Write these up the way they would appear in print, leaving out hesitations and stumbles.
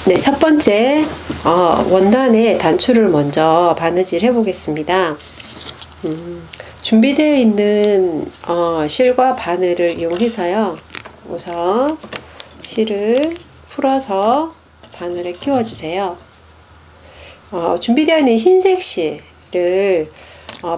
네, 첫 번째 원단에 단추를 먼저 바느질 해 보겠습니다. 준비되어 있는 실과 바늘을 이용해서요, 우선 실을 풀어서 바늘에 끼워 주세요. 준비되어 있는 흰색 실을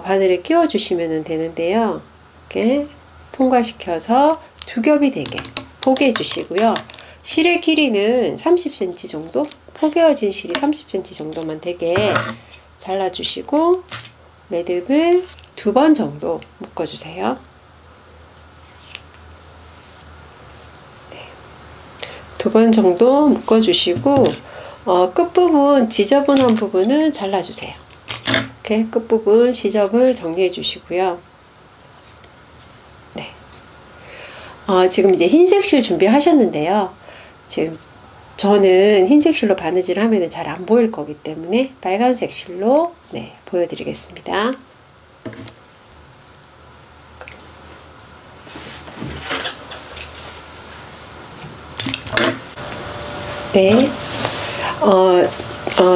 바늘에 끼워 주시면 되는데요, 이렇게 통과시켜서 두 겹이 되게 포개해 주시고요. 실의 길이는 30cm 정도, 포개어진 실이 30cm 정도만 되게 잘라 주시고 매듭을 2번 정도 묶어 주세요. 네. 2번 정도 묶어 주시고 끝부분 지저분한 부분은 잘라 주세요. 이렇게 끝부분 지저분을 정리해 주시고요. 네. 지금 이제 흰색 실 준비하셨는데요. 지금 저는 흰색 실로 바느질을 하면 잘 안 보일 거기 때문에 빨간색 실로 보여드리겠습니다. 네.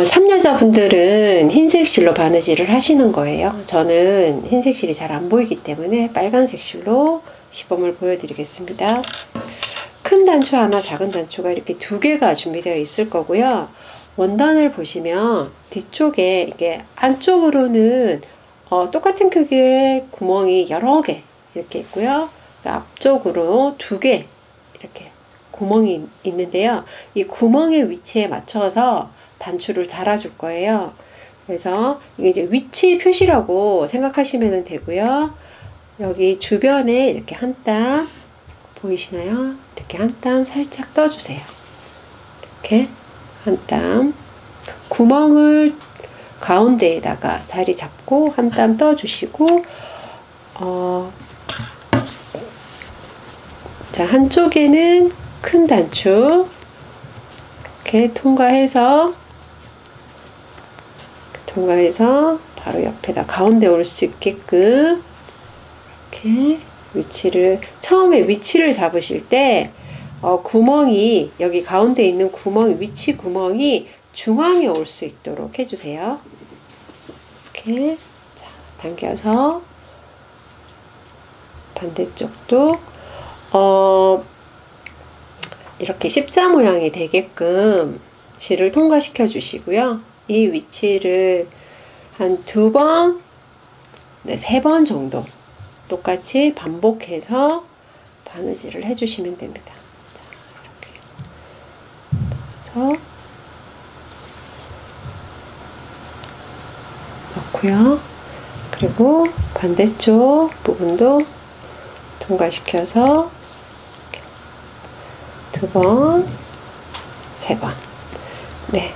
참여자분들은 흰색 실로 바느질을 하시는 거예요. 저는 흰색 실이 잘 안 보이기 때문에 빨간색 실로 시범을 보여드리겠습니다. 큰 단추 하나, 작은 단추가 이렇게 2개가 준비되어 있을 거고요. 원단을 보시면 뒤쪽에 이게 안쪽으로는 똑같은 크기의 구멍이 여러 개 이렇게 있고요. 앞쪽으로 2개 이렇게 구멍이 있는데요. 이 구멍의 위치에 맞춰서 단추를 달아줄 거예요. 그래서 이게 이제 위치 표시라고 생각하시면 되고요. 여기 주변에 이렇게 한 땀 보이시나요? 이렇게 한 땀 살짝 떠주세요. 이렇게 한 땀, 구멍을 가운데에다가 자리 잡고 한 땀 떠주시고, 자, 한쪽에는 큰 단추 이렇게 통과해서 바로 옆에다 가운데 올 수 있게끔 이렇게 처음에 위치를 잡으실 때 구멍이 여기 가운데 있는 위치 구멍이 중앙에 올 수 있도록 해주세요. 이렇게 자, 당겨서 반대쪽도 이렇게 십자 모양이 되게끔 실을 통과시켜 주시고요. 이 위치를 한 2번, 3번 정도 똑같이 반복해서 바느질을 해주시면 됩니다. 자, 이렇게 넣어서 넣고요. 그리고 반대쪽 부분도 통과시켜서 2번, 3번. 네,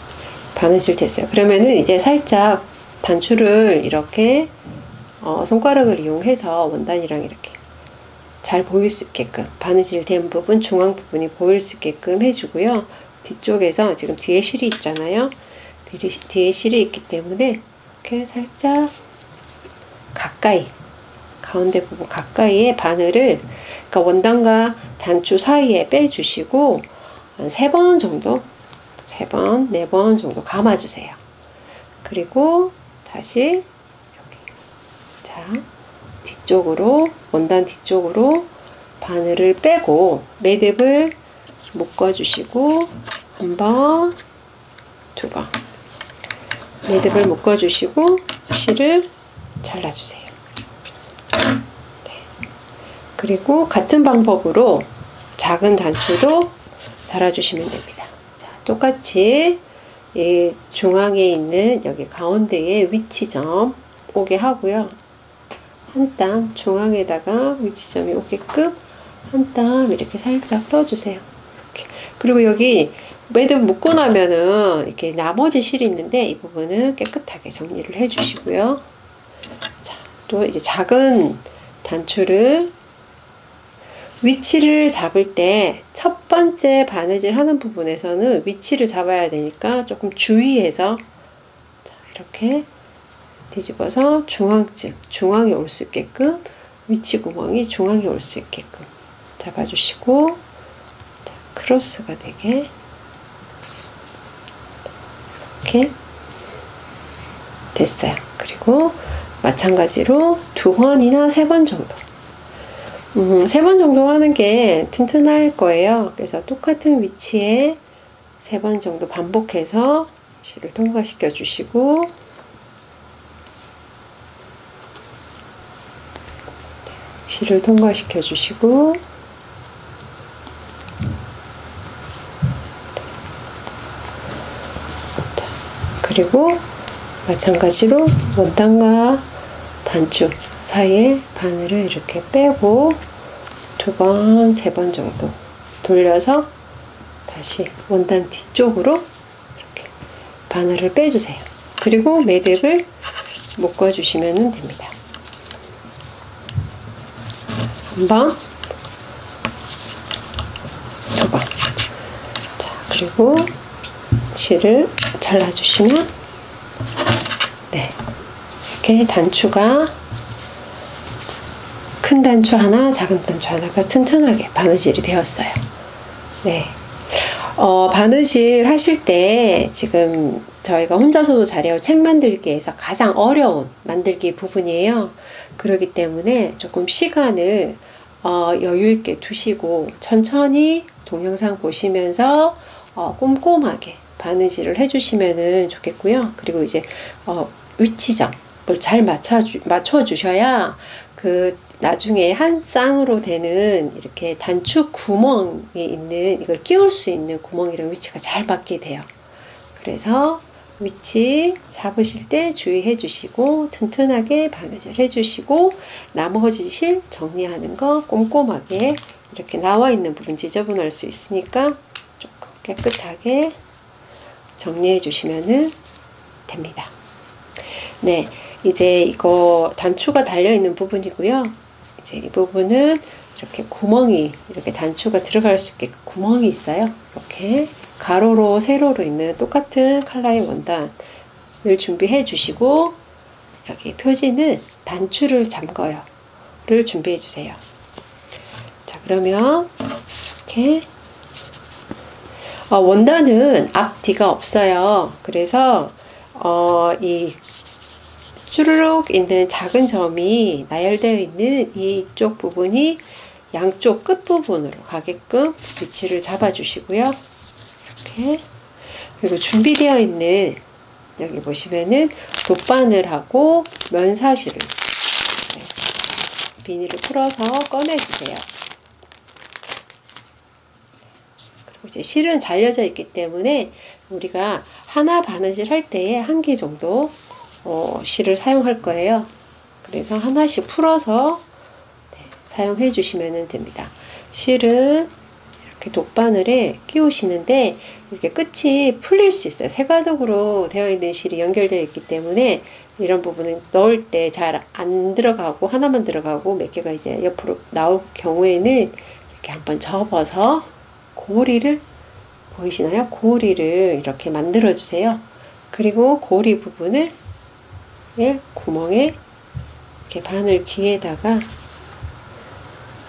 바느질 됐어요. 그러면은 이제 살짝 단추를 이렇게 손가락을 이용해서 원단이랑 이렇게 잘 보일 수 있게끔 바느질 된 부분, 중앙 부분이 보일 수 있게끔 해주고요. 뒤쪽에서 지금 뒤에 실이 있잖아요. 뒤에 실이 있기 때문에 이렇게 살짝 가까이, 가운데 부분 가까이에 바늘을, 그러니까 원단과 단추 사이에 빼주시고 한 3번 정도, 3번, 4번 정도 감아주세요. 그리고 다시 자, 뒤쪽으로, 원단 뒤쪽으로 바늘을 빼고 매듭을 묶어주시고 한 번, 2번 매듭을 묶어주시고 실을 잘라주세요. 네. 그리고 같은 방법으로 작은 단추도 달아주시면 됩니다. 자, 똑같이 이 중앙에 있는 여기 가운데에 위치점 오게 하고요. 한 땀 중앙에다가 위치점이 오게끔 한 땀 이렇게 살짝 떠주세요. 이렇게. 그리고 여기 매듭 묶고 나면은 이렇게 나머지 실이 있는데 이 부분은 깨끗하게 정리를 해 주시고요. 자, 또 이제 작은 단추를 위치를 잡을 때 첫 번째 바느질 하는 부분에서는 위치를 잡아야 되니까 조금 주의해서 자, 이렇게 뒤집어서 중앙쯤, 중앙에 올 수 있게끔, 위치 구멍이 중앙에 올 수 있게끔 잡아주시고, 자, 크로스가 되게 이렇게 됐어요. 그리고 마찬가지로 2번이나 3번 정도 3번 정도 하는 게 튼튼할 거예요. 그래서 똑같은 위치에 3번 정도 반복해서 실을 통과시켜 주시고 실을 통과시켜 주시고 그리고 마찬가지로 원단과 단추 사이에 바늘을 이렇게 빼고 2번, 3번 정도 돌려서 다시 원단 뒤쪽으로 이렇게 바늘을 빼주세요. 그리고 매듭을 묶어주시면 됩니다. 1번, 2번. 자, 그리고 실을 잘라주시면 네, 이렇게 단추가 큰 단추 하나, 작은 단추 하나가 튼튼하게 바느질이 되었어요. 네. 바느질 하실 때 지금 저희가 혼자서도 잘해요. 책 만들기에서 가장 어려운 만들기 부분이에요. 그렇기 때문에 조금 시간을 여유 있게 두시고 천천히 동영상 보시면서 꼼꼼하게 바느질을 해주시면 좋겠고요. 그리고 이제 위치점을 잘 맞춰주셔야 나중에 한 쌍으로 되는 이렇게 단추 구멍이 있는 이걸 끼울 수 있는 구멍이랑 위치가 잘 맞게 돼요. 그래서 위치 잡으실 때 주의해 주시고 튼튼하게 바느질 해 주시고 나머지 실 정리하는 거 꼼꼼하게 이렇게 나와 있는 부분 지저분할 수 있으니까 조금 깨끗하게 정리해 주시면 됩니다. 네, 이제 이거 단추가 달려 있는 부분이고요. 이제 이 부분은 이렇게 구멍이 이렇게 단추가 들어갈 수 있게 구멍이 있어요. 이렇게 가로로 세로로 있는 똑같은 컬러의 원단을 준비해 주시고 여기 표지는 단추를 잠궈요를 준비해 주세요. 자, 그러면 이렇게 원단은 앞뒤가 없어요. 그래서 이 쭈루룩 있는 작은 점이 나열되어 있는 이쪽 부분이 양쪽 끝 부분으로 가게끔 위치를 잡아 주시고요. 이렇게 그리고 준비되어 있는 여기 보시면은 돗바늘하고 면사실을 비닐을 풀어서 꺼내 주세요. 그리고 이제 실은 잘려져 있기 때문에 우리가 하나 바느질 할 때에 1개 정도 실을 사용할 거예요. 그래서 하나씩 풀어서 사용해 주시면 됩니다. 실은 이렇게 돗바늘에 끼우시는데 이렇게 끝이 풀릴 수 있어요. 세가독으로 되어 있는 실이 연결되어 있기 때문에 이런 부분은 넣을 때 잘 안 들어가고 하나만 들어가고 몇 개가 이제 옆으로 나올 경우에는 이렇게 한번 접어서 고리를 보이시나요? 고리를 이렇게 만들어 주세요. 그리고 고리 부분을 구멍에 이렇게 바늘 귀에다가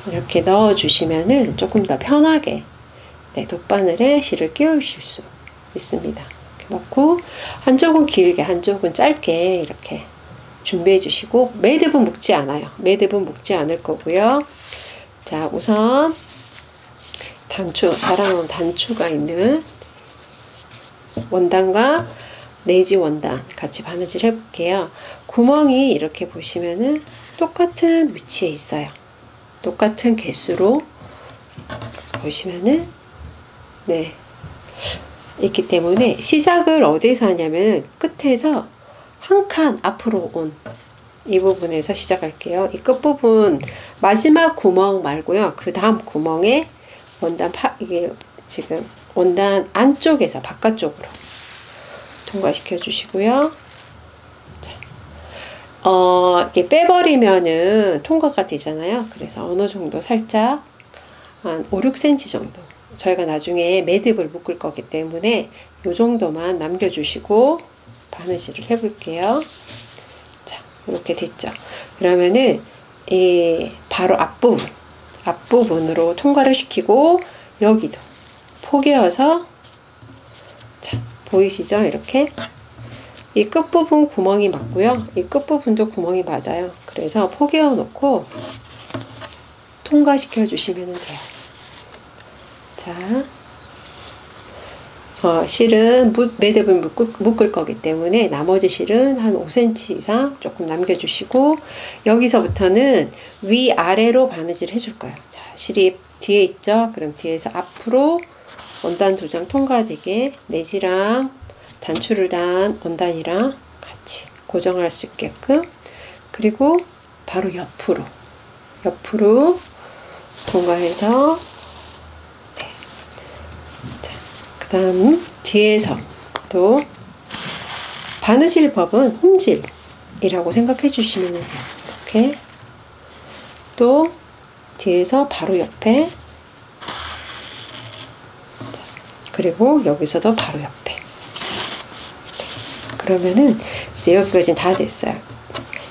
이렇게 넣어 주시면은 조금 더 편하게 돗바늘에 실을 끼우실 수 있습니다. 이렇게 넣고 한쪽은 길게 한쪽은 짧게 이렇게 준비해 주시고 매듭은 묶지 않아요. 매듭은 묶지 않을 거고요. 자, 우선 달아놓은 단추가 있는 원단과 네지 원단 같이 바느질 해볼게요. 구멍이 이렇게 보시면은 똑같은 위치에 있어요. 똑같은 개수로 보시면은 있기 때문에 시작을 어디서 하냐면 끝에서 한 칸 앞으로 온 이 부분에서 시작할게요. 이 끝부분 마지막 구멍 말고요. 그 다음 구멍에 이게 지금 원단 안쪽에서 바깥쪽으로 통과시켜 주시고요. 자, 이게 빼버리면은 통과가 되잖아요. 그래서 어느 정도 살짝 한 5-6cm 정도 저희가 나중에 매듭을 묶을 거기 때문에 이 정도만 남겨주시고 바느질을 해볼게요. 자, 이렇게 됐죠. 그러면은 바로 앞부분으로 통과를 시키고 여기도 포개어서 자, 보이시죠? 이렇게 이 끝부분 구멍이 맞고요. 이 끝부분도 구멍이 맞아요. 그래서 포개어 놓고 통과시켜 주시면 돼요. 자, 실은 매듭을 묶을 거기 때문에 나머지 실은 한 5cm 이상 조금 남겨주시고, 여기서부터는 위아래로 바느질 해줄 거예요. 자, 실이 뒤에 있죠? 그럼 뒤에서 앞으로 원단 2장 통과되게 내지랑 단추를 단 원단이랑 같이 고정할 수 있게끔, 그리고 바로 옆으로 통과해서, 네. 자, 그 다음 뒤에서 또 바느질 법은 홈질이라고 생각해 주시면 돼요. 이렇게 또 뒤에서 바로 옆에, 자, 그리고 여기서도 바로 옆에. 그러면은 이제 여기까지는 다 됐어요.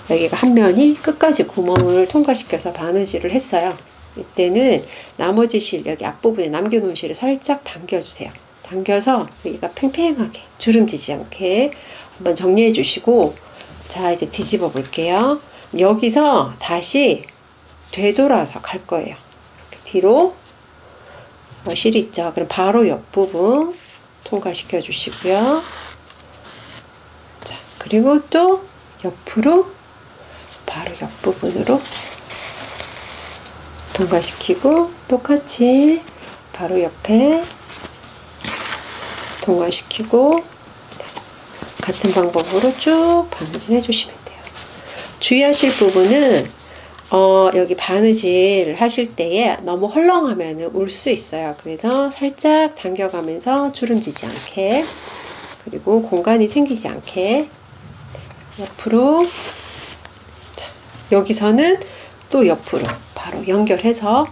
여기가 한 면이 끝까지 구멍을 통과시켜서 바느질을 했어요. 이때는 나머지 실, 여기 앞부분에 남겨놓은 실을 살짝 당겨주세요. 당겨서 여기가 팽팽하게 주름지지 않게 한번 정리해 주시고, 자, 이제 뒤집어 볼게요. 여기서 다시 되돌아서 갈 거예요. 이렇게 뒤로 실이 있죠. 그럼 바로 옆부분 통과시켜 주시고요. 자, 그리고 또 옆으로 바로 옆부분으로 통과시키고, 똑같이 바로 옆에 통과시키고, 같은 방법으로 쭉 바느질 해주시면 돼요. 주의하실 부분은 여기 바느질 하실 때에 너무 헐렁하면 울 수 있어요. 그래서 살짝 당겨가면서 주름지지 않게, 그리고 공간이 생기지 않게 옆으로, 자, 여기서는 또 옆으로 바로 연결해서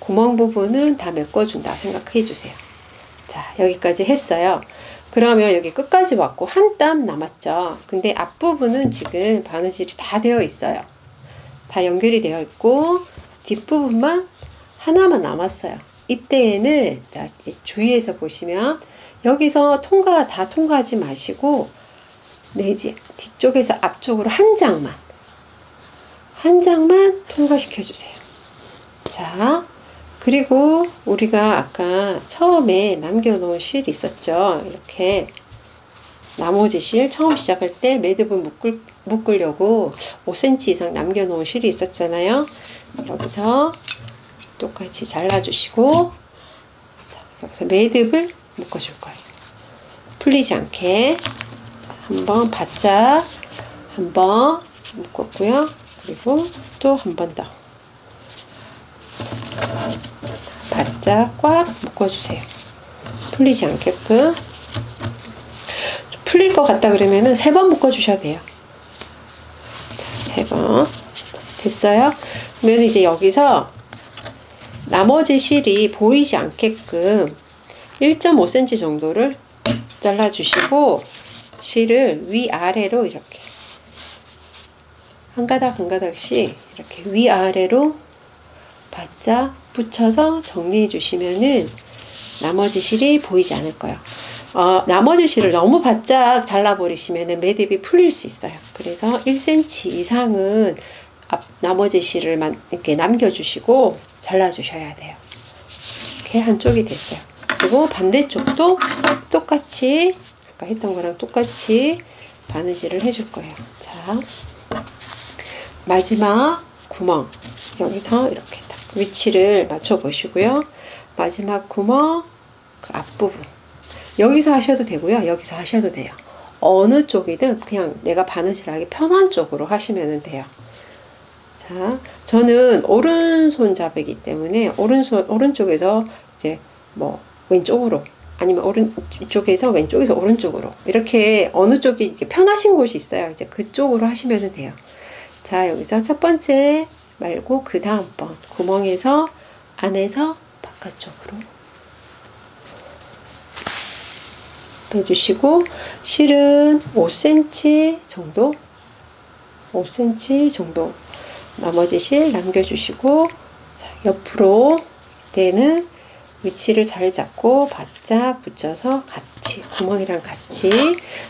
구멍 부분은 다 메꿔준다 생각해 주세요. 자, 여기까지 했어요. 그러면 여기 끝까지 왔고 한 땀 남았죠. 근데 앞부분은 지금 바느질이 다 되어 있어요. 다 연결이 되어 있고 뒷부분만 하나만 남았어요. 이때에는, 자, 주의해서 보시면 여기서 다 통과하지 마시고 내지 뒤쪽에서 앞쪽으로 한 장만 통과시켜 주세요. 자, 그리고 우리가 아까 처음에 남겨놓은 실 있었죠. 이렇게 나머지 실 처음 시작할 때 매듭을 묶으려고 5cm 이상 남겨놓은 실이 있었잖아요. 여기서 똑같이 잘라주시고, 자, 여기서 매듭을 묶어줄 거예요. 풀리지 않게. 자, 한번 바짝 한번 묶었고요. 그리고 또 한 번 더. 바짝 꽉 묶어주세요. 풀리지 않게끔. 좀 풀릴 것 같다 그러면은 3번 묶어주셔도 돼요. 자, 3번. 됐어요? 그러면 이제 여기서 나머지 실이 보이지 않게끔 1.5cm 정도를 잘라주시고, 실을 위아래로 이렇게 한 가닥 한 가닥씩 이렇게 위아래로 바짝 붙여서 정리해 주시면은 나머지 실이 보이지 않을 거예요. 나머지 실을 너무 바짝 잘라버리시면은 매듭이 풀릴 수 있어요. 그래서 1cm 이상은 나머지 실을 이렇게 남겨주시고 잘라주셔야 돼요. 이렇게 한쪽이 됐어요. 그리고 반대쪽도 똑같이 아까 했던 거랑 똑같이 바느질을 해줄 거예요. 자, 마지막 구멍, 여기서 이렇게 딱 위치를 맞춰 보시고요. 마지막 구멍 그 앞부분 여기서 하셔도 되고요. 여기서 하셔도 돼요. 어느 쪽이든 그냥 내가 바느질하기 편한 쪽으로 하시면 돼요. 자, 저는 오른손잡이기 때문에 오른쪽에서 이제 뭐 왼쪽으로, 아니면 오른쪽에서 왼쪽에서 오른쪽으로, 이렇게 어느 쪽이 이제 편하신 곳이 있어요. 이제 그쪽으로 하시면 돼요. 자, 여기서 첫 번째 말고 그 다음번 구멍에서 안에서 바깥쪽으로 빼주시고, 실은 5cm 정도 나머지 실 남겨주시고, 자, 옆으로 이때는 위치를 잘 잡고 바짝 붙여서 같이 구멍이랑 같이,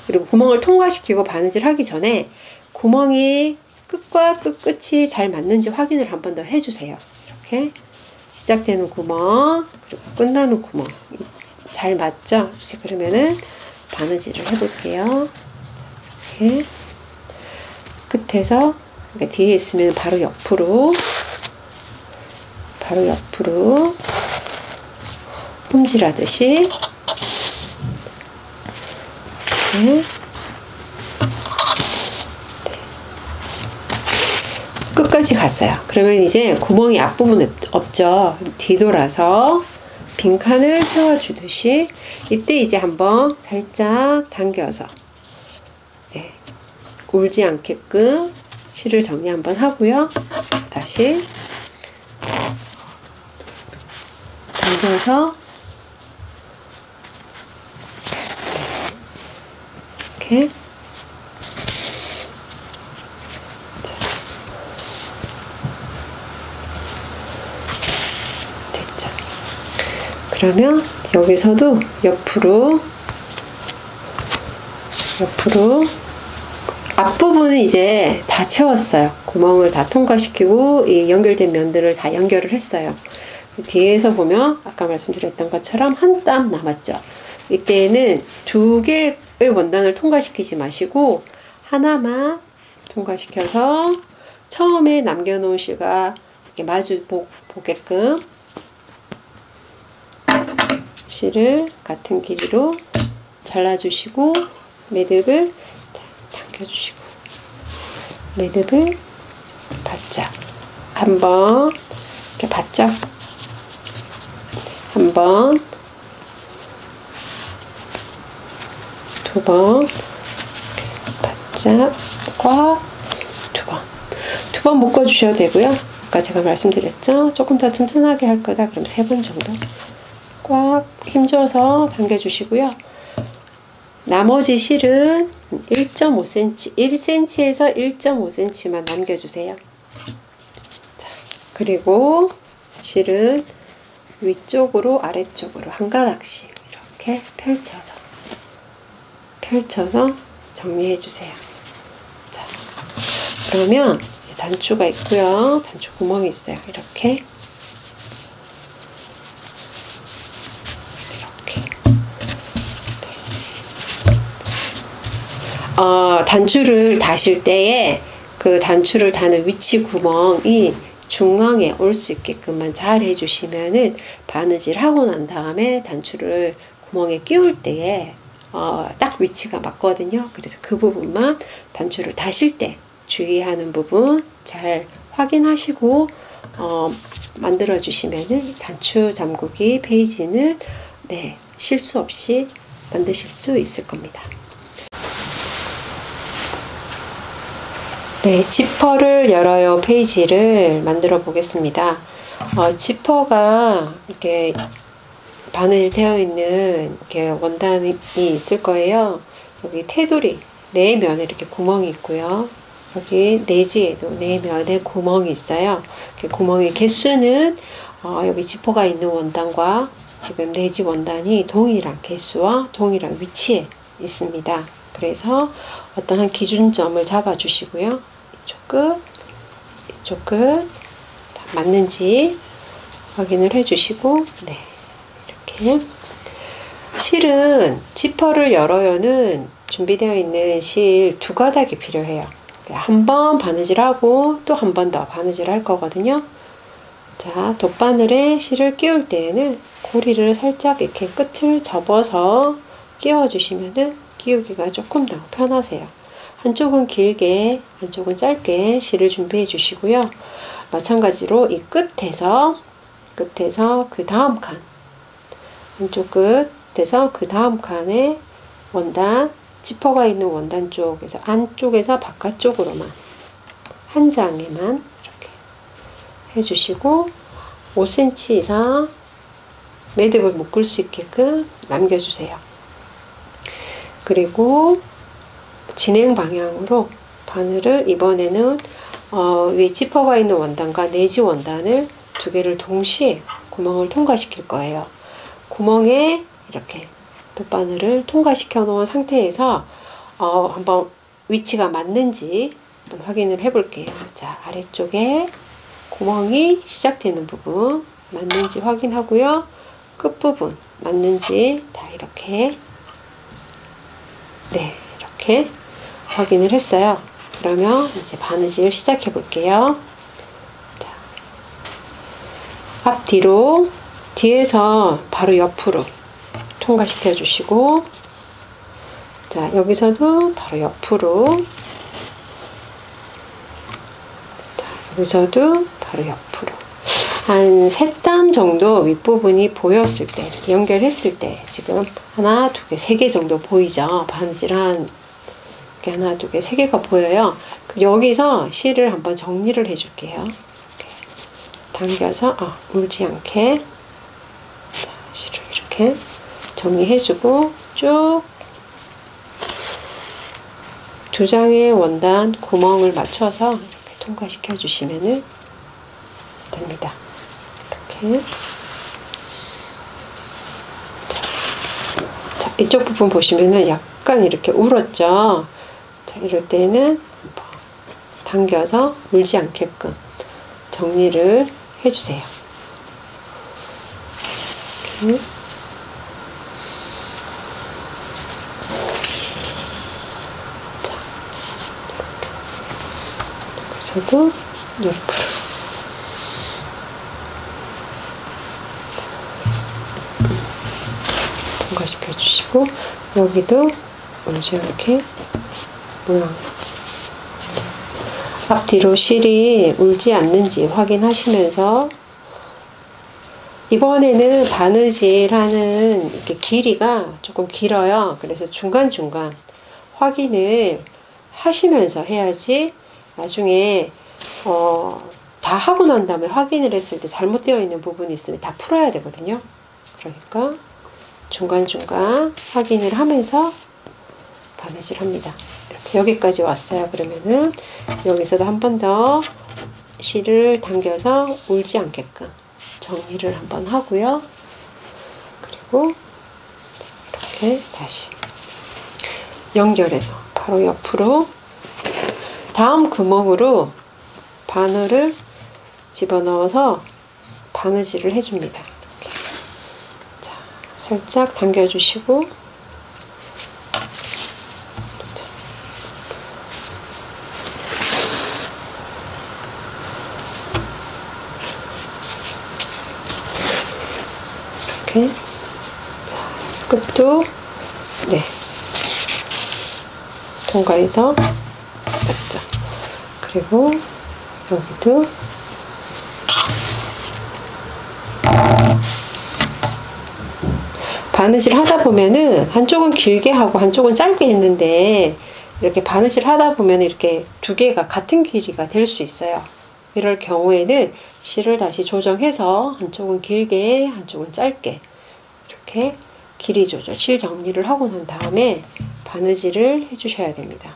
그리고 구멍을 통과시키고 바느질 하기 전에 구멍이 끝과 끝이 잘 맞는지 확인을 한 번 더 해주세요. 이렇게 시작되는 구멍 그리고 끝나는 구멍 잘 맞죠? 이제 그러면은 바느질을 해볼게요. 이렇게 끝에서, 그러니까 뒤에 있으면 바로 옆으로 홈질하듯이 이렇게 끝까지 갔어요. 그러면 이제 구멍이 앞부분 없죠. 뒤돌아서 빈칸을 채워주듯이 이때 이제 한번 살짝 당겨서 울지 않게끔 실을 정리 한번 하고요. 다시 당겨서 이렇게 됐죠. 그러면 여기서도 옆으로 앞부분은 이제 다 채웠어요. 구멍을 다 통과시키고 이 연결된 면들을 다 연결을 했어요. 뒤에서 보면 아까 말씀드렸던 것처럼 한 땀 남았죠. 이때는 두 개의 원단을 통과시키지 마시고 하나만 통과시켜서 처음에 남겨놓은 실과 이렇게 마주 보게끔 실을 같은 길이로 잘라주시고 매듭을 당겨주시고 매듭을 바짝 한번 이렇게 바짝 한 번, 두 번, 바짝 꽉 두 번 묶어주셔도 되고요. 아까 제가 말씀드렸죠. 조금 더 튼튼하게 할 거다. 그럼 3번 정도 꽉 힘줘서 당겨주시고요. 나머지 실은 1.5cm, 1cm에서 1.5cm만 남겨주세요. 자, 그리고 실은 위쪽으로 아래쪽으로 한 가닥씩 이렇게 펼쳐서 정리해 주세요. 자, 그러면 단추가 있고요. 단추 구멍이 있어요. 이렇게 단추를 다실 때에 그 단추를 다는 위치 구멍이 중앙에 올 수 있게끔만 잘 해주시면은 바느질 하고 난 다음에 단추를 구멍에 끼울 때에 딱 위치가 맞거든요. 그래서 그 부분만 단추를 다실 때 주의하는 부분 잘 확인하시고 만들어 주시면은 단추 잠그기 페이지는 실수 없이 만드실 수 있을 겁니다. 지퍼를 열어요 페이지를 만들어 보겠습니다. 지퍼가 이렇게 바늘 되어 있는 이렇게 원단이 있을 거예요. 여기 테두리 네 면에 이렇게 구멍이 있고요. 여기 내지에도 네 면에 구멍이 있어요. 구멍의 개수는 여기 지퍼가 있는 원단과 지금 내지 원단이 동일한 개수와 동일한 위치에 있습니다. 그래서 어떤 한 기준점을 잡아 주시고요. 이쪽 끝 맞는지 확인을 해 주시고 이렇게 실은 지퍼를 열어요는 준비되어 있는 실 2가닥이 필요해요. 한 번 바느질하고 또 한 번 더 바느질 할 거거든요. 자, 돗바늘에 실을 끼울 때에는 고리를 살짝 이렇게 끝을 접어서 끼워 주시면은 끼우기가 조금 더 편하세요. 한쪽은 길게 한쪽은 짧게 실을 준비해 주시고요. 마찬가지로 이 끝에서 그 다음 칸 한쪽 끝에서 그 다음 칸에 원단 지퍼가 있는 원단 쪽에서 안쪽에서 바깥쪽으로만 한 장에만 이렇게 해주시고 5cm 이상 매듭을 묶을 수 있게끔 남겨주세요. 그리고 진행 방향으로 바늘을 이번에는 위에 지퍼가 있는 원단과 내지 원단을 2개를 동시에 구멍을 통과시킬 거예요. 구멍에 이렇게 돗바늘을 통과시켜 놓은 상태에서 한번 위치가 맞는지 한번 확인을 해 볼게요. 자, 아래쪽에 구멍이 시작되는 부분 맞는지 확인하고요. 끝부분 맞는지 다 이렇게 이렇게 확인을 했어요. 그러면 이제 바느질 시작해 볼게요. 자, 앞뒤로 뒤에서 바로 옆으로 통과시켜 주시고, 자, 여기서도 바로 옆으로, 자, 여기서도 바로 옆으로 한 3땀 정도 윗부분이 보였을 때, 이렇게 연결했을 때 지금 하나, 두 개, 3개 정도 보이죠? 바느질한 이렇게 하나, 두 개, 3개가 보여요. 그럼 여기서 실을 한번 정리를 해줄게요. 이렇게 당겨서 울지 않게, 자, 실을 이렇게 정리해주고 쭉 2장의 원단 구멍을 맞춰서 이렇게 통과시켜 주시면 됩니다. 이렇게. 자, 이쪽 부분 보시면은 약간 이렇게 울었죠. 자, 이럴 때는 당겨서 울지 않게끔 정리를 해주세요. 이렇게. 자, 이렇게. 여기서도 옆으로. 통과시켜 주시고, 여기도 울지 않게 모양. 앞뒤로 실이 울지 않는지 확인하시면서, 이번에는 바느질하는 이렇게 길이가 조금 길어요. 그래서 중간중간 확인을 하시면서 해야지 나중에 다 하고 난 다음에 확인을 했을 때 잘못되어 있는 부분이 있으면 다 풀어야 되거든요. 그러니까 중간중간 확인을 하면서 바느질 합니다. 이렇게 여기까지 왔어요. 그러면은 여기서도 한 번 더 실을 당겨서 울지 않게끔 정리를 한번 하고요. 그리고 이렇게 다시 연결해서 바로 옆으로 다음 구멍으로 바늘을 집어넣어서 바느질을 해줍니다. 이렇게. 자, 살짝 당겨주시고, 자. 이렇게. 자, 끝도 통과해서 맞죠. 그리고 여기도 바느질 하다 보면은 한쪽은 길게 하고 한쪽은 짧게 했는데, 이렇게 바느질 하다 보면 이렇게 2개가 같은 길이가 될 수 있어요. 이럴 경우에는 실을 다시 조정해서 한쪽은 길게 한쪽은 짧게 이렇게 길이 조절, 실 정리를 하고 난 다음에 바느질을 해주셔야 됩니다.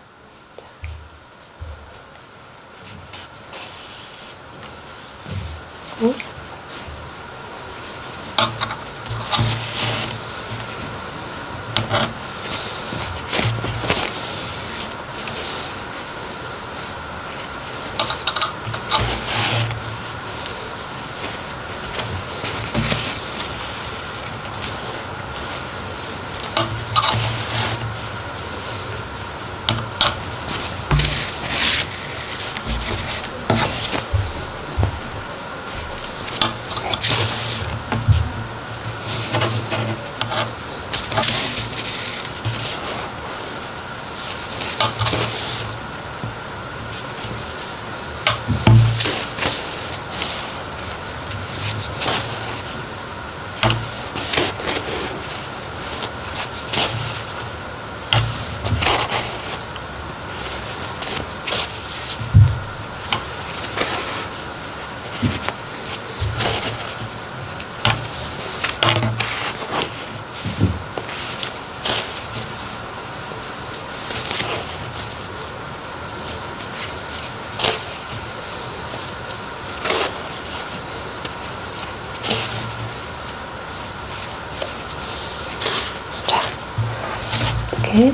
이렇게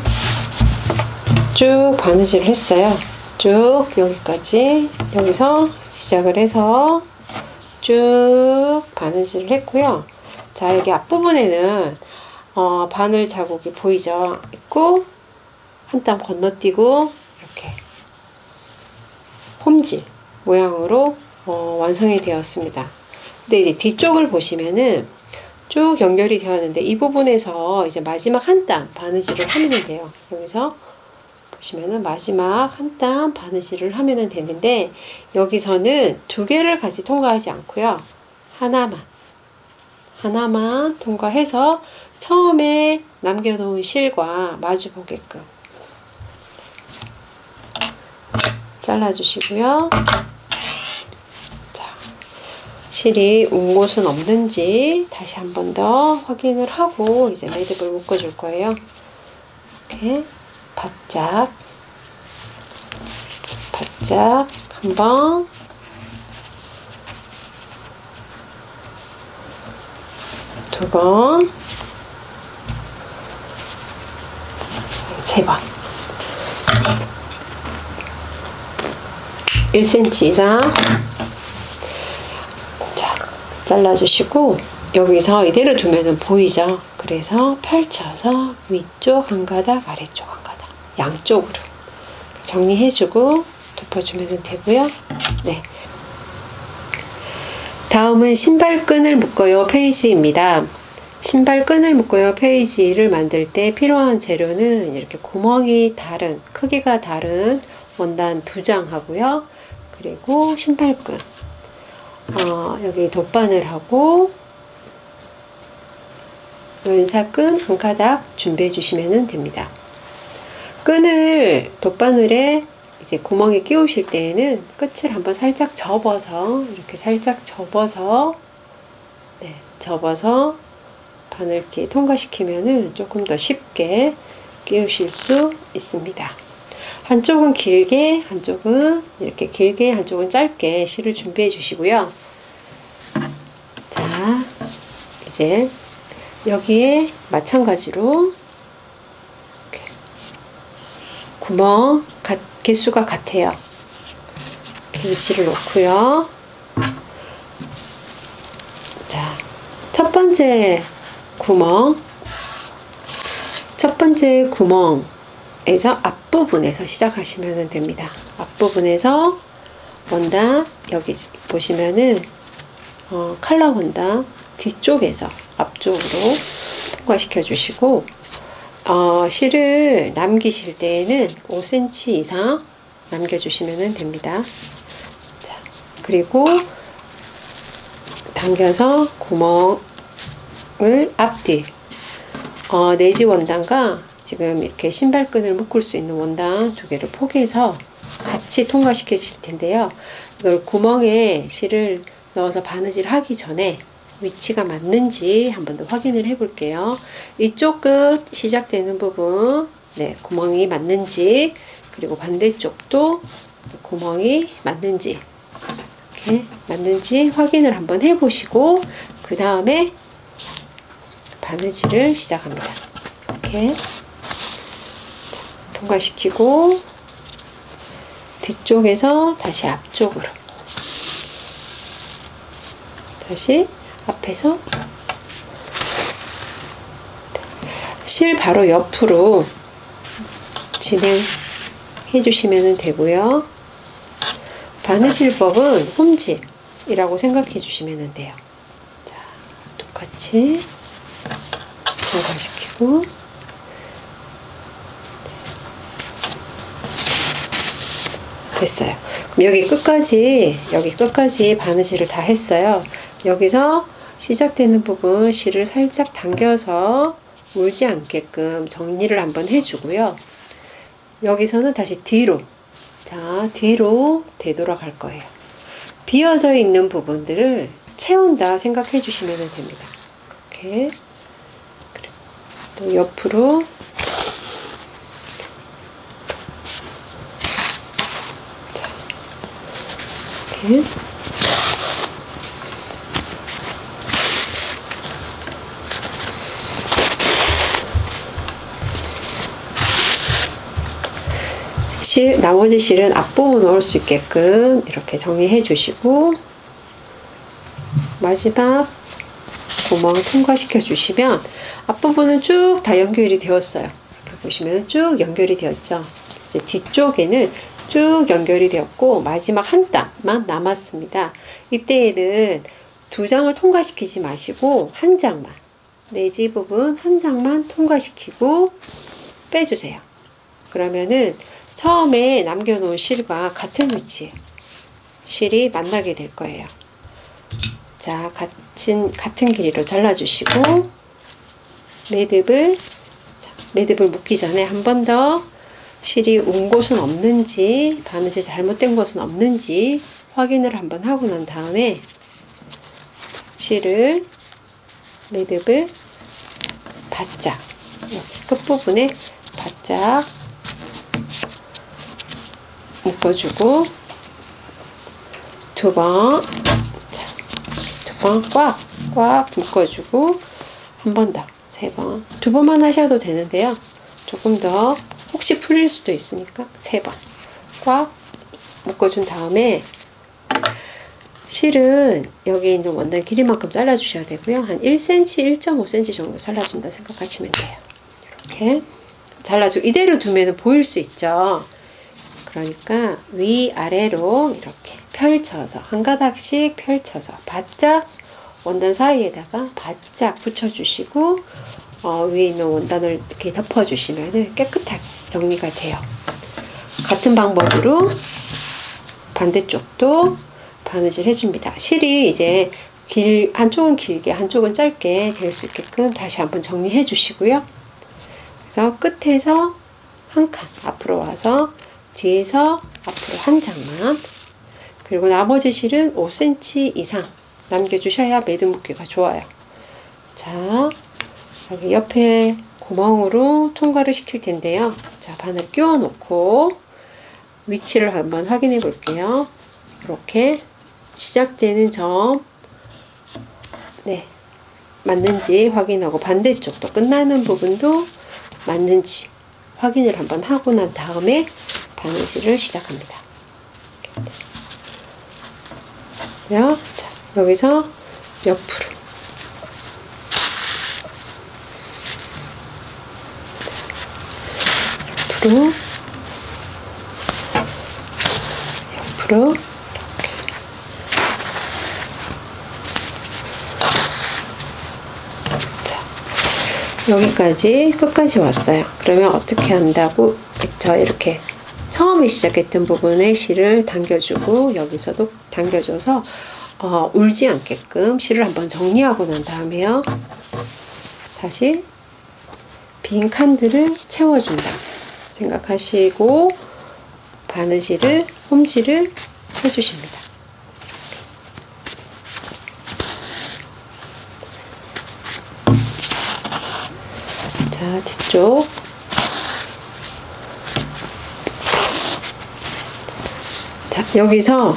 쭉 바느질을 했어요. 쭉 여기까지, 여기서 시작을 해서 쭉 바느질을 했고요. 자, 여기 앞부분에는 바늘 자국이 보이죠? 있고, 한 땀 건너뛰고 이렇게 홈질 모양으로 완성이 되었습니다. 근데 이제 뒤쪽을 보시면은 쭉 연결이 되었는데, 이 부분에서 이제 마지막 한 땀 바느질을 하면 돼요. 여기서 보시면은 마지막 한 땀 바느질을 하면 되는데, 여기서는 두 개를 같이 통과하지 않고요, 하나만 통과해서 처음에 남겨놓은 실과 마주 보게끔 잘라주시고요. 자, 실이 운 곳은 없는지 다시 한 번 더 확인을 하고 이제 매듭을 묶어줄 거예요. 이렇게 바짝 한번, 두 번, 세 번, 1cm 이상 자, 잘라주시고, 여기서 이대로 두면은 보이죠? 그래서 펼쳐서 위쪽 한 가닥, 아래쪽 한 가닥, 양쪽으로 정리해주고 덮어주면 되고요. 네. 다음은 신발끈을 묶어요 페이지입니다. 신발끈을 묶어요 페이지를 만들 때 필요한 재료는 이렇게 구멍이 다른, 크기가 다른 원단 2장 하고요. 그리고 신발끈, 여기 돗바늘하고 연사끈 한 가닥 준비해 주시면 됩니다. 끈을 돗바늘에 이제 구멍에 끼우실 때에는 끝을 한번 살짝 접어서, 이렇게 살짝 접어서, 네, 접어서 바늘기 통과시키면은 조금 더 쉽게 끼우실 수 있습니다. 한쪽은 길게, 한쪽은 이렇게 길게, 한쪽은 짧게 실을 준비해 주시고요. 자, 이제 여기에 마찬가지로 이렇게 구멍 개수가 같아요. 길실을 놓고요. 자, 첫 번째 구멍에서 앞부분에서 시작하시면 됩니다. 앞부분에서 원단, 여기 보시면은 칼라 원단 뒤쪽에서 앞쪽으로 통과시켜 주시고, 실을 남기실 때에는 5cm 이상 남겨주시면 됩니다. 자, 그리고 당겨서 구멍을 앞뒤, 네지 원단과 지금 이렇게 신발끈을 묶을 수 있는 원단 2개를 포개서 같이 통과시켜 주실 텐데요. 이걸 구멍에 실을 넣어서 바느질 하기 전에 위치가 맞는지 한번 더 확인을 해 볼게요. 이쪽 끝 시작되는 부분, 네, 구멍이 맞는지, 그리고 반대쪽도 구멍이 맞는지, 이렇게 맞는지 확인을 한번 해 보시고, 그 다음에 바느질을 시작합니다. 이렇게 자, 통과시키고 뒤쪽에서 다시 앞쪽으로, 다시 앞에서 실 바로 옆으로 진행해 주시면 되고요. 바느질법은 홈질이라고 생각해 주시면 돼요. 자, 똑같이 통과시키고, 됐어요. 그럼 여기 끝까지 바느질을 다 했어요. 여기서 시작되는 부분 실을 살짝 당겨서 울지 않게끔 정리를 한번 해주고요. 여기서는 다시 뒤로, 자, 뒤로 되돌아갈 거예요. 비어져 있는 부분들을 채운다 생각해 주시면 됩니다. 이렇게. 또 옆으로, 자, 이렇게. 나머지 실은 앞부분 올 수 있게끔 이렇게 정리해 주시고 마지막 구멍 통과시켜 주시면 앞부분은 쭉 다 연결이 되었어요. 이렇게 보시면 쭉 연결이 되었죠. 이제 뒤쪽에는 쭉 연결이 되었고 마지막 한 땀만 남았습니다. 이때에는 두 장을 통과시키지 마시고 한 장만, 내지 부분 한 장만 통과시키고 빼주세요. 그러면은 처음에 남겨놓은 실과 같은 위치에 실이 만나게 될 거예요. 자, 같은 길이로 잘라주시고 매듭을 묶기 전에 한 번 더 실이 온 곳은 없는지, 바느질 잘못된 곳은 없는지 확인을 한번 하고 난 다음에 매듭을 바짝 끝부분에 바짝 묶어주고 두 번 꽉 묶어주고 한 번 더, 세 번, 두 번만 하셔도 되는데요. 조금 더 혹시 풀릴 수도 있으니까 세 번 꽉 묶어준 다음에 실은 여기 있는 원단 길이만큼 잘라주셔야 되고요. 한 1cm, 1.5cm 정도 잘라준다 생각하시면 돼요. 이렇게 잘라주고 이대로 두면 보일 수 있죠. 그러니까 위아래로 이렇게 펼쳐서 한 가닥씩 펼쳐서 바짝 원단 사이에다가 바짝 붙여주시고 위에 있는 원단을 이렇게 덮어주시면 깨끗하게 정리가 돼요. 같은 방법으로 반대쪽도 바느질 해줍니다. 실이 이제 한쪽은 길게 한쪽은 짧게 될 수 있게끔 다시 한번 정리해 주시고요. 그래서 끝에서 한 칸 앞으로 와서 뒤에서 앞으로 한 장만, 그리고 나머지 실은 5cm 이상 남겨주셔야 매듭 묶기가 좋아요. 자, 여기 옆에 구멍으로 통과를 시킬 텐데요. 자, 바늘 끼워 놓고 위치를 한번 확인해 볼게요. 이렇게 시작되는 점 맞는지 확인하고 반대쪽도 끝나는 부분도 맞는지 확인을 한번 하고 난 다음에 바느질을 시작합니다. 자, 여기서 옆으로 이렇게 자, 여기까지 끝까지 왔어요. 그러면 어떻게 한다고 했죠? 이렇게 처음에 시작했던 부분에 실을 당겨주고 여기서도 당겨줘서 울지 않게끔 실을 한번 정리하고 난 다음에요. 다시 빈 칸들을 채워준다 생각하시고 바느질을 홈질을 해주십니다. 자, 뒤쪽 자, 여기서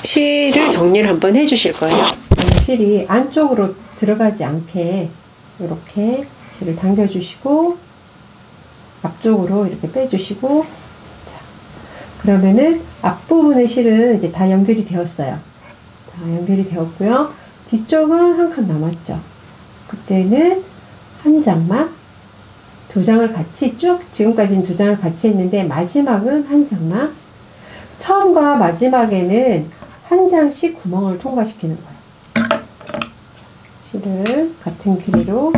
실을 정리를 한번 해주실 거예요. 실이 안쪽으로 들어가지 않게 이렇게 실을 당겨주시고 앞쪽으로 이렇게 빼주시고, 자, 그러면은 앞부분의 실은 이제 다 연결이 되었어요. 다 연결이 되었고요. 뒤쪽은 한 칸 남았죠. 그때는 한 장만, 두 장을 같이 지금까지는 두 장을 같이 했는데 마지막은 한 장만. 처음과 마지막에는 한 장씩 구멍을 통과시키는 거예요. 실을 같은 길이로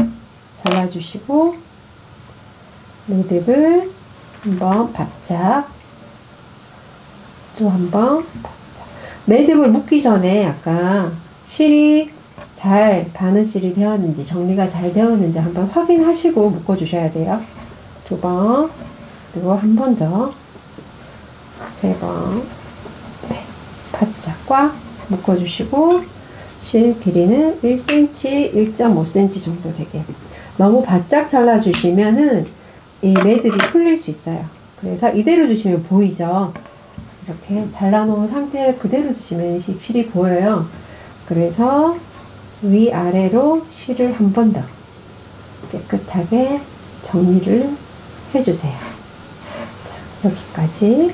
잘라주시고 매듭을 한번 바짝, 또 한번 바짝. 매듭을 묶기 전에 아까 실이 잘 바느질이 되었는지 정리가 잘 되었는지 한번 확인하시고 묶어주셔야 돼요. 두 번, 그리고 한 번 더, 세 번, 바짝 꽉 묶어주시고 실 길이는 1cm, 1.5cm 정도 되게. 너무 바짝 잘라주시면은 이 매듭이 풀릴 수 있어요. 그래서 이대로 두시면 보이죠. 이렇게 잘라놓은 상태 그대로 두시면 실이 보여요. 그래서 위아래로 실을 한 번 더 깨끗하게 정리를 해주세요. 자, 여기까지.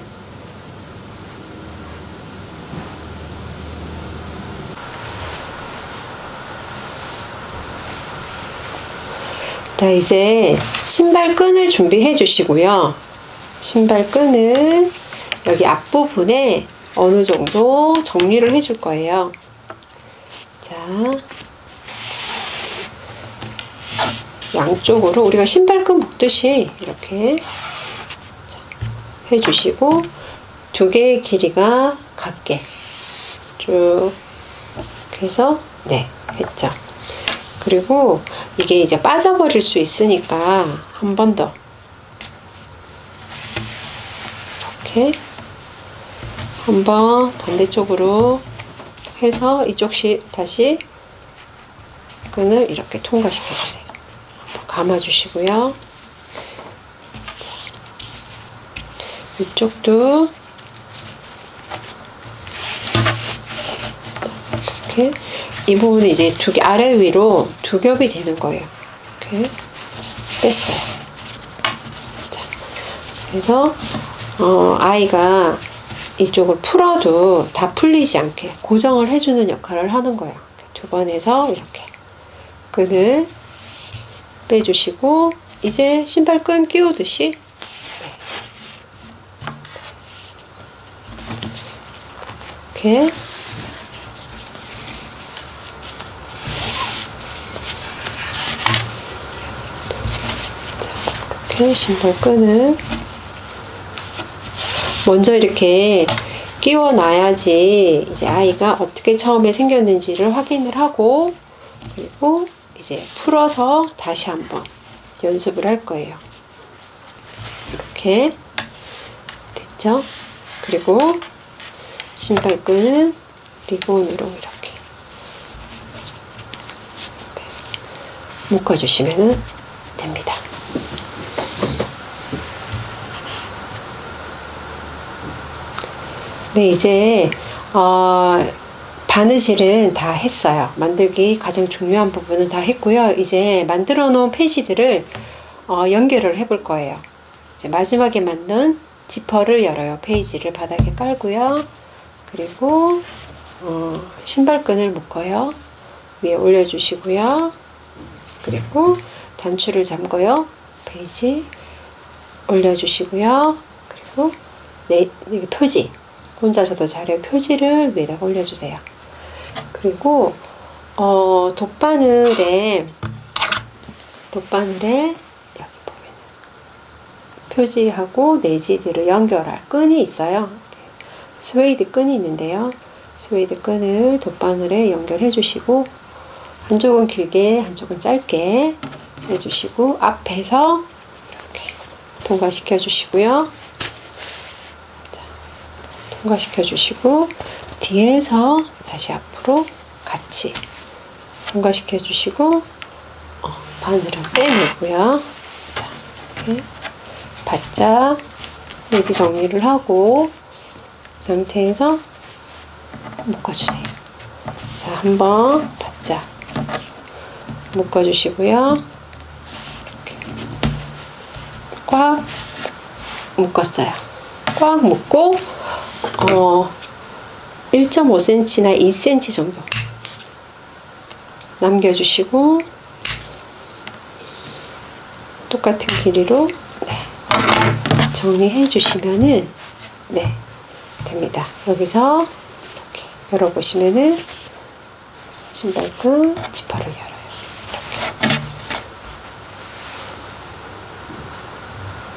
자, 이제 신발끈을 준비해 주시고요. 신발끈을 여기 앞부분에 어느 정도 정리를 해줄 거예요. 자, 양쪽으로 우리가 신발끈 묶듯이 이렇게 해주시고, 두 개의 길이가 같게 쭉 해서, 네, 했죠. 그리고 이게 이제 빠져버릴 수 있으니까 한 번 더 이렇게 한번 반대쪽으로 해서 이쪽씩 다시 끈을 이렇게 통과시켜 주세요. 감아 주시고요. 이쪽도 이렇게, 이 부분은 이제 두 개 아래 위로 두 겹이 되는 거예요. 이렇게 뺐어요. 자, 그래서 아이가 이쪽을 풀어도 다 풀리지 않게 고정을 해주는 역할을 하는 거예요. 두 번 해서 이렇게 끈을 빼주시고, 이제 신발끈 끼우듯이 이렇게 신발끈을 먼저 이렇게 끼워 놔야지 이제 아이가 어떻게 처음에 생겼는지를 확인을 하고, 그리고 이제 풀어서 다시 한번 연습을 할 거예요. 이렇게 됐죠? 그리고 신발끈은 리본으로 이렇게 묶어주시면 됩니다. 네, 이제 바느질은 다 했어요. 만들기 가장 중요한 부분은 다 했고요. 이제 만들어 놓은 페이지들을 연결을 해 볼 거예요. 이제 마지막에 만든 지퍼를 열어요. 페이지를 바닥에 깔고요. 그리고 신발끈을 묶어요. 위에 올려주시고요. 그리고 단추를 잠궈요. 페이지 올려주시고요. 그리고 여기 표지, 혼자서도 잘해요. 표지를 위에다 올려주세요. 그리고 돗바늘에 여기 보면 표지하고 내지들을 연결할 끈이 있어요. 스웨이드 끈이 있는데요. 스웨이드 끈을 돗바늘에 연결해 주시고, 한쪽은 길게 한쪽은 짧게 해주시고, 앞에서 이렇게 통과시켜 주시고요. 자, 통과시켜 주시고, 뒤에서 다시 앞으로 같이 통과시켜 주시고, 바늘은 빼내고요. 자, 이렇게 바짝 내지 정리를 하고 이 상태에서 묶어주세요. 자, 한번 바짝 묶어주시고요. 이렇게 꽉 묶었어요. 꽉 묶고 1.5cm나 2cm 정도 남겨주시고, 똑같은 길이로 정리해 주시면은 됩니다. 여기서 이렇게 열어보시면은 신발끈 지퍼를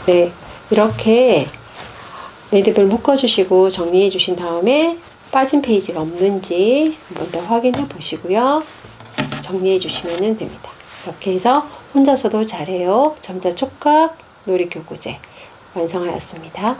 열어요. 이렇게 매듭을 묶어주시고 정리해 주신 다음에 빠진 페이지가 없는지 한번 더 확인해 보시고요. 정리해 주시면 됩니다. 이렇게 해서 혼자서도 잘해요. 점자 촉각 놀이교구제 완성하였습니다.